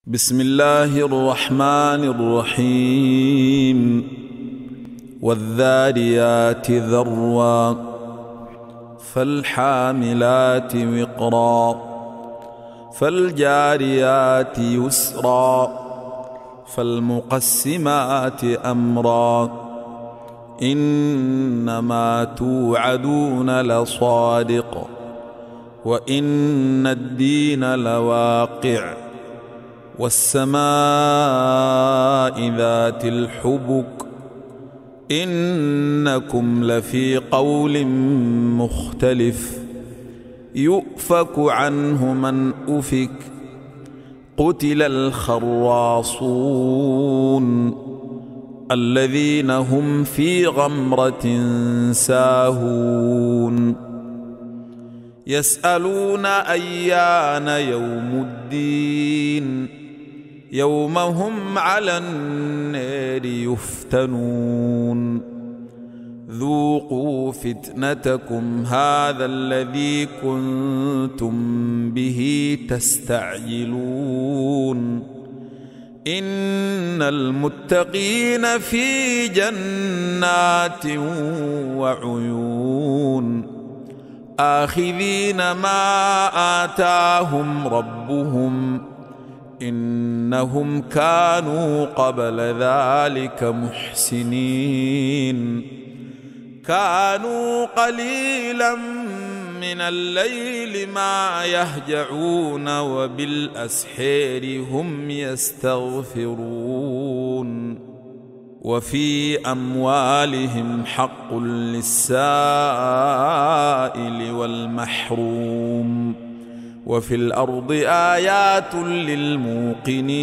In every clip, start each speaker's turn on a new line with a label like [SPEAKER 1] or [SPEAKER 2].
[SPEAKER 1] بسم الله الرحمن الرحيم والذاريات ذروا فالحاملات وقرا فالجاريات يسرا فالمقسمات أمرا إنما توعدون لصادق وإن الدين لواقع والسماء ذات الحبك إنكم لفي قول مختلف يؤفك عنه من أفك قتل الخراصون الذين هم في غمرة ساهون يسألون أيان يوم الدين يوم هم على النار يفتنون ذوقوا فتنتكم هذا الذي كنتم به تستعجلون إن المتقين في جنات وعيون آخذين ما آتاهم ربهم إنهم كانوا قبل ذلك محسنين كانوا قليلا من الليل ما يهجعون وبالأسحار هم يستغفرون وفي أموالهم حق للسائل والمحروم وفي الأرض آيات للموقنين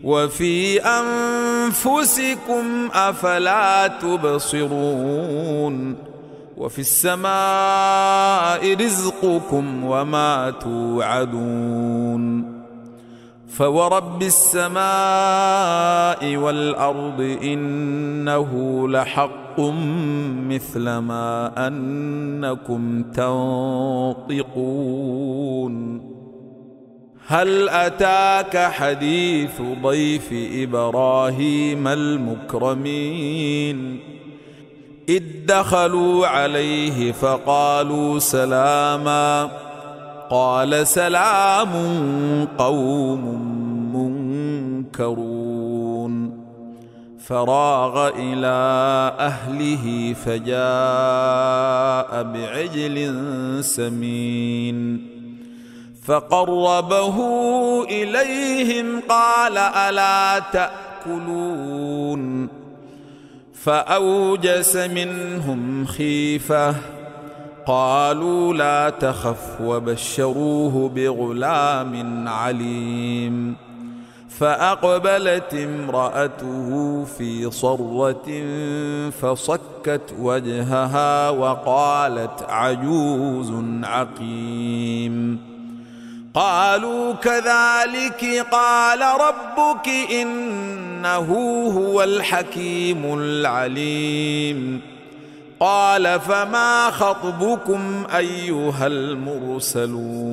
[SPEAKER 1] وفي أنفسكم أفلا تبصرون وفي السماء رزقكم وما توعدون فورب السماء والأرض إنه لحق مثل ما أنكم تنطقون هل أتاك حديث ضيف إبراهيم المكرمين إذ دخلوا عليه فقالوا سلاما قال سلام قوم منكرون فراغ إلى أهله فجاء بعجل سمين فقربه إليهم قال ألا تأكلون فأوجس منهم خيفة قالوا لا تخف وبشروه بغلام عليم فأقبلت امرأته في صرة فصكت وجهها وقالت عجوز عقيم قالوا كذلك قال ربك إنه هو الحكيم العليم قال فما خطبكم أيها المرسلون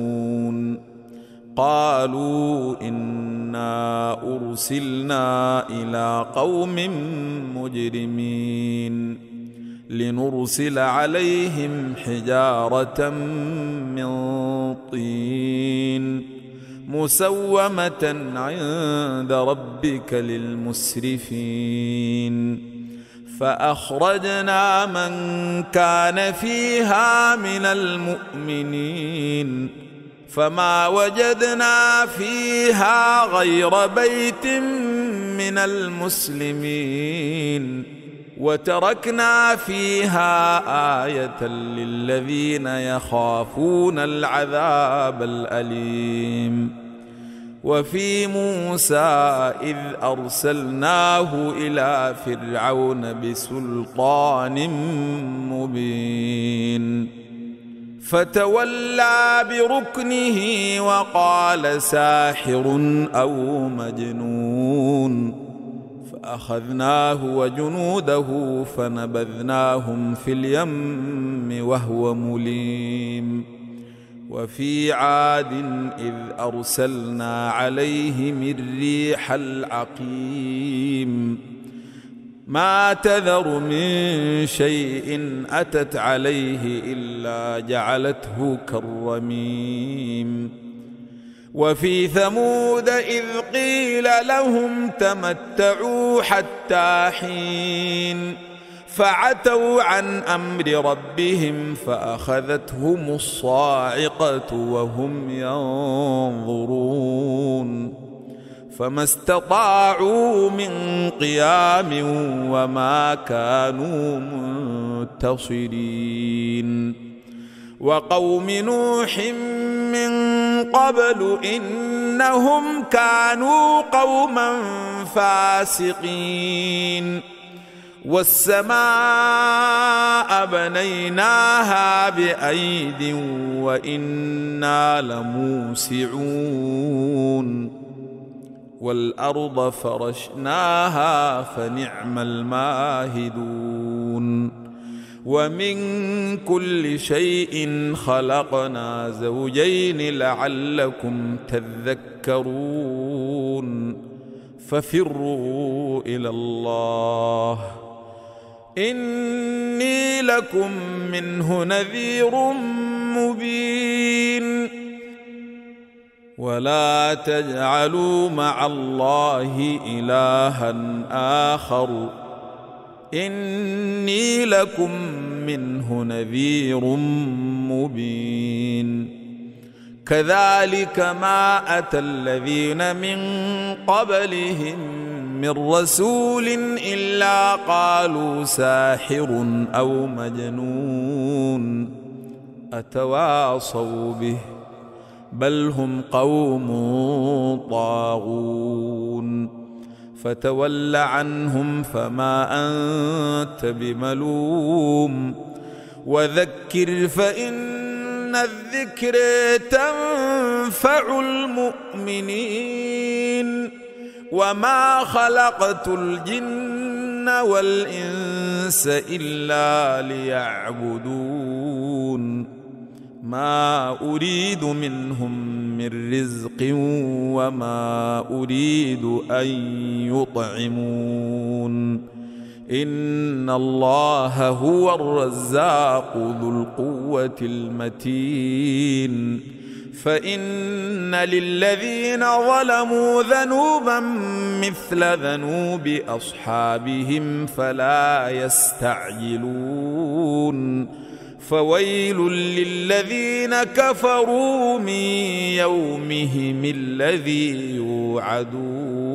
[SPEAKER 1] قالوا إنا أرسلنا إلى قوم مجرمين لنرسل عليهم حجارة من طين مسومة عند ربك للمسرفين فأخرجنا من كان فيها من المؤمنين فما وجدنا فيها غير بيت من المسلمين وتركنا فيها آية للذين يخافون العذاب الأليم وفي موسى إذ أرسلناه إلى فرعون بسلطان مبين فتولى بركنه وقال ساحر أو مجنون فأخذناه وجنوده فنبذناهم في اليم وهو مليم وفي عاد إذ أرسلنا عليهم الريح العقيم ما تذر من شيء أتت عليه إلا جعلته كالرميم وفي ثمود إذ قيل لهم تمتعوا حتى حين فعتوا عن أمر ربهم فأخذتهم الصاعقة وهم ينظرون فما استطاعوا من قيام وما كانوا منتصرين وقوم نوح من قبل إنهم كانوا قوما فاسقين والسماء بنيناها بأيد وإنا لموسعون والأرض فرشناها فنعم الماهدون ومن كل شيء خلقنا زوجين لعلكم تذكرون ففروا إلى الله إني لكم منه نذير مبين ولا تجعلوا مع الله إلها آخر إني لكم منه نذير مبين كذلك ما أتى الذين من قبلهم من رسول إلا قالوا ساحر أو مجنون أتواصوا به بل هم قوم طاغون فتول عنهم فما أنت بملوم وذكر فإن الذكر تنفع المؤمنين وما خلقت الجن والإنس إلا ليعبدون ما أريد منهم من رزق وما أريد أن يطعمون إن الله هو الرزاق ذو القوة المتين فإن للذين ظلموا ذنوبا مثل ذنوب أصحابهم فلا يستعجلون فويل للذين كفروا من يومهم الذي يوعدون